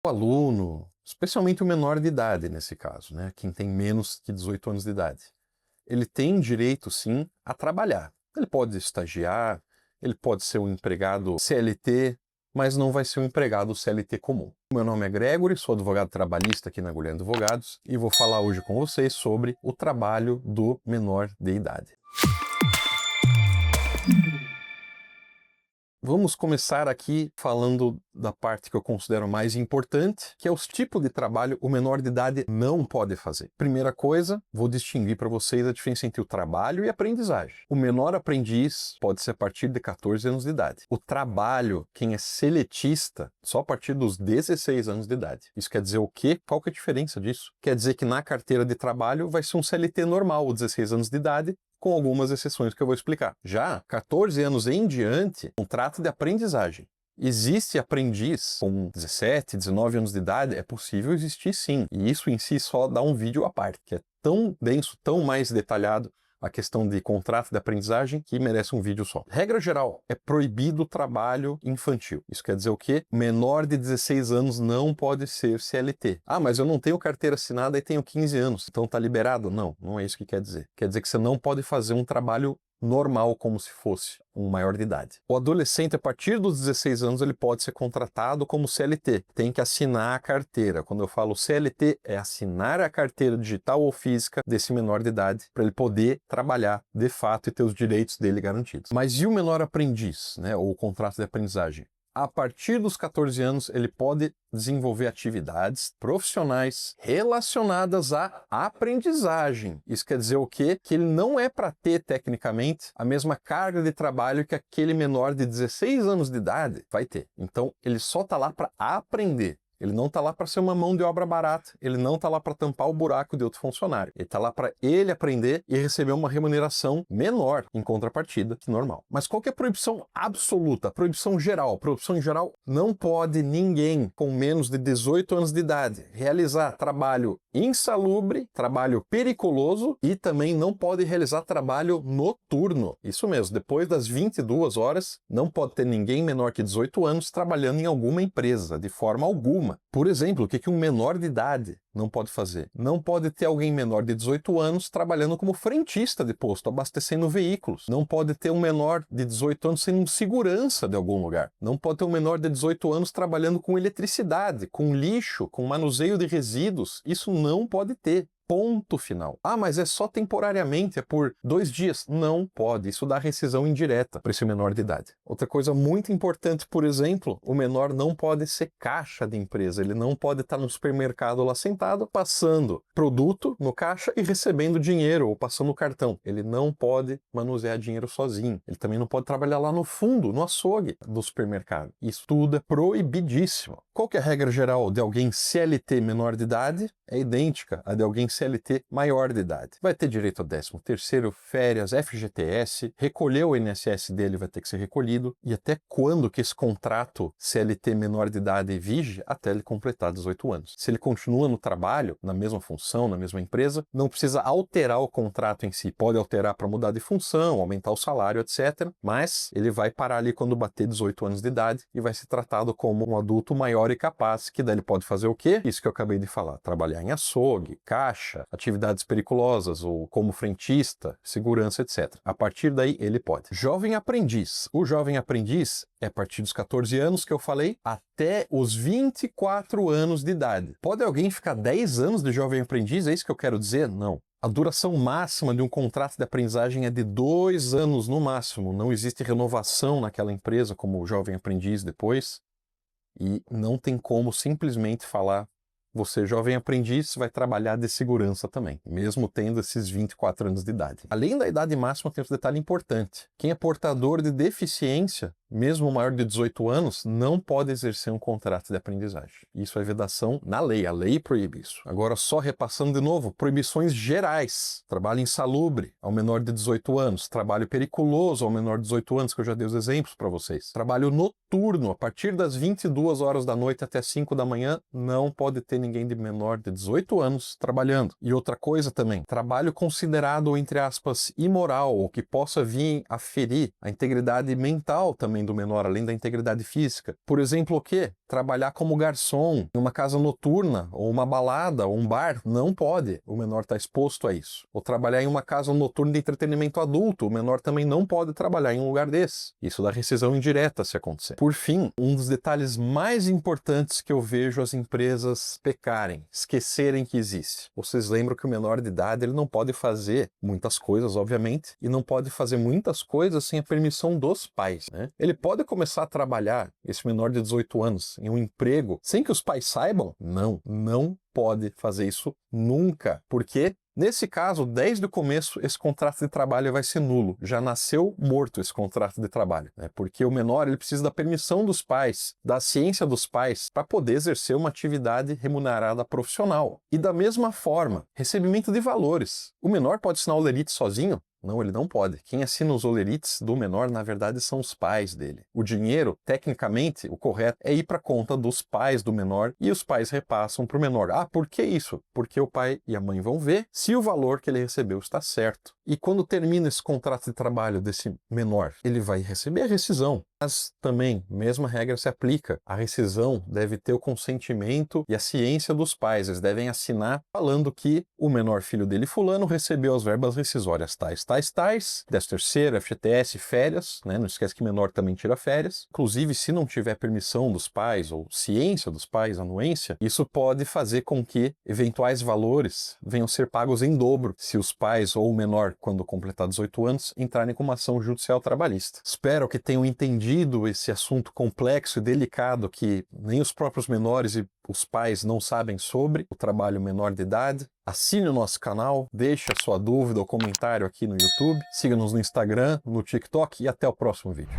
O aluno, especialmente o menor de idade nesse caso, né, quem tem menos que 18 anos de idade, ele tem direito sim a trabalhar. Ele pode estagiar, ele pode ser um empregado CLT, mas não vai ser um empregado CLT comum. Meu nome é Gregory, sou advogado trabalhista aqui na Gullian Advogados e vou falar hoje com vocês sobre o trabalho do menor de idade. Vamos começar aqui falando da parte que eu considero mais importante, que é os tipos de trabalho o menor de idade não pode fazer. Primeira coisa, vou distinguir para vocês a diferença entre o trabalho e a aprendizagem. O menor aprendiz pode ser a partir de 14 anos de idade. O trabalho, quem é seletista, só a partir dos 16 anos de idade. Isso quer dizer o quê? Qual que é a diferença disso? Quer dizer que na carteira de trabalho vai ser um CLT normal, 16 anos de idade, com algumas exceções que eu vou explicar. Já 14 anos em diante, contrato de aprendizagem. Existe aprendiz com 17, 19 anos de idade? É possível existir sim. E isso em si só dá um vídeo à parte, que é tão denso, tão mais detalhado a questão de contrato de aprendizagem que merece um vídeo só. Regra geral, é proibido o trabalho infantil. Isso quer dizer o quê? Menor de 16 anos não pode ser CLT. Ah, mas eu não tenho carteira assinada e tenho 15 anos, então tá liberado? Não, não é isso que quer dizer. Quer dizer que você não pode fazer um trabalho normal, como se fosse um maior de idade. O adolescente, a partir dos 16 anos, ele pode ser contratado como CLT. Tem que assinar a carteira. Quando eu falo CLT, é assinar a carteira digital ou física desse menor de idade para ele poder trabalhar de fato e ter os direitos dele garantidos. Mas e o menor aprendiz, né, ou o contrato de aprendizagem? A partir dos 14 anos, ele pode desenvolver atividades profissionais relacionadas à aprendizagem. Isso quer dizer o quê? Que ele não é para ter, tecnicamente, a mesma carga de trabalho que aquele menor de 16 anos de idade vai ter. Então, ele só está lá para aprender. Ele não está lá para ser uma mão de obra barata, ele não está lá para tampar o buraco de outro funcionário. Ele está lá para ele aprender e receber uma remuneração menor em contrapartida que normal. Mas qual que é a proibição absoluta? A proibição geral. A proibição geral: não pode ninguém com menos de 18 anos de idade realizar trabalho insalubre, trabalho periculoso e também não pode realizar trabalho noturno. Isso mesmo, depois das 22 horas, não pode ter ninguém menor que 18 anos trabalhando em alguma empresa, de forma alguma. Por exemplo, o que um menor de idade não pode fazer? Não pode ter alguém menor de 18 anos trabalhando como frentista de posto, abastecendo veículos. Não pode ter um menor de 18 anos sendo segurança de algum lugar. Não pode ter um menor de 18 anos trabalhando com eletricidade, com lixo, com manuseio de resíduos. Isso não pode ter. Ponto final. Ah, mas é só temporariamente, é por 2 dias. Não pode, isso dá rescisão indireta para esse menor de idade. Outra coisa muito importante, por exemplo, o menor não pode ser caixa de empresa, ele não pode estar no supermercado lá sentado, passando produto no caixa e recebendo dinheiro, ou passando o cartão. Ele não pode manusear dinheiro sozinho. Ele também não pode trabalhar lá no fundo, no açougue do supermercado. Isso tudo é proibidíssimo. Qual que é a regra geral de alguém CLT menor de idade? É idêntica à de alguém CLT maior de idade. Vai ter direito a 13º, férias, FGTS, recolher o INSS dele vai ter que ser recolhido, e até quando que esse contrato CLT menor de idade vige? Até ele completar 18 anos. Se ele continua no trabalho, na mesma função, na mesma empresa, não precisa alterar o contrato em si. Pode alterar para mudar de função, aumentar o salário, etc. Mas ele vai parar ali quando bater 18 anos de idade e vai ser tratado como um adulto maior e capaz, que daí ele pode fazer o quê? Isso que eu acabei de falar, trabalhar em açougue, caixa, atividades periculosas, ou como frentista, segurança, etc. A partir daí, ele pode. Jovem aprendiz. O jovem aprendiz é a partir dos 14 anos que eu falei, até os 24 anos de idade. Pode alguém ficar 10 anos de jovem aprendiz? É isso que eu quero dizer? Não. A duração máxima de um contrato de aprendizagem é de 2 anos no máximo. Não existe renovação naquela empresa como jovem aprendiz depois. E não tem como simplesmente falar: você, jovem aprendiz, vai trabalhar de segurança também, mesmo tendo esses 24 anos de idade. Além da idade máxima, tem um detalhe importante. Quem é portador de deficiência, mesmo maior de 18 anos, não pode exercer um contrato de aprendizagem. Isso é vedação na lei, a lei proíbe isso. Agora, só repassando de novo, proibições gerais: trabalho insalubre ao menor de 18 anos, trabalho periculoso ao menor de 18 anos, que eu já dei os exemplos para vocês. Trabalho noturno, a partir das 22 horas da noite até 5 da manhã, não pode ter ninguém de menor de 18 anos trabalhando. E outra coisa também, trabalho considerado, entre aspas, imoral, ou que possa vir a ferir a integridade mental também do menor, além da integridade física. Por exemplo, o quê? Trabalhar como garçom em uma casa noturna, ou uma balada, ou um bar, não pode. O menor está exposto a isso. Ou trabalhar em uma casa noturna de entretenimento adulto, o menor também não pode trabalhar em um lugar desse. Isso dá rescisão indireta se acontecer. Por fim, um dos detalhes mais importantes que eu vejo as empresas pecarem, esquecerem que existe. Vocês lembram que o menor de idade ele não pode fazer muitas coisas, obviamente, e não pode fazer muitas coisas sem a permissão dos pais, né? Ele pode começar a trabalhar, esse menor de 18 anos, em um emprego sem que os pais saibam? Não pode fazer isso nunca. Porque nesse caso, desde o começo, esse contrato de trabalho vai ser nulo. Já nasceu morto esse contrato de trabalho, né? Porque o menor ele precisa da permissão dos pais, da ciência dos pais, para poder exercer uma atividade remunerada profissional. E da mesma forma, recebimento de valores. O menor pode assinar o lerite sozinho? Não, ele não pode. Quem assina os olerites do menor, na verdade, são os pais dele. O dinheiro, tecnicamente, o correto é ir para a conta dos pais do menor e os pais repassam para o menor. Ah, por que isso? Porque o pai e a mãe vão ver se o valor que ele recebeu está certo. E quando termina esse contrato de trabalho desse menor, ele vai receber a rescisão. Mas também, mesma regra se aplica. A rescisão deve ter o consentimento e a ciência dos pais. Eles devem assinar falando que o menor filho dele, fulano, recebeu as verbas rescisórias tais, 13º, FGTS, férias, né? Não esquece que menor também tira férias. Inclusive, se não tiver permissão dos pais ou ciência dos pais, anuência, isso pode fazer com que eventuais valores venham ser pagos em dobro se os pais ou o menor, quando completar 18 anos, entrarem com uma ação judicial trabalhista. Espero que tenham entendido esse assunto complexo e delicado que nem os próprios menores e os pais não sabem sobre o trabalho menor de idade. Assine o nosso canal, deixe a sua dúvida ou comentário aqui no YouTube, siga-nos no Instagram, no TikTok e até o próximo vídeo.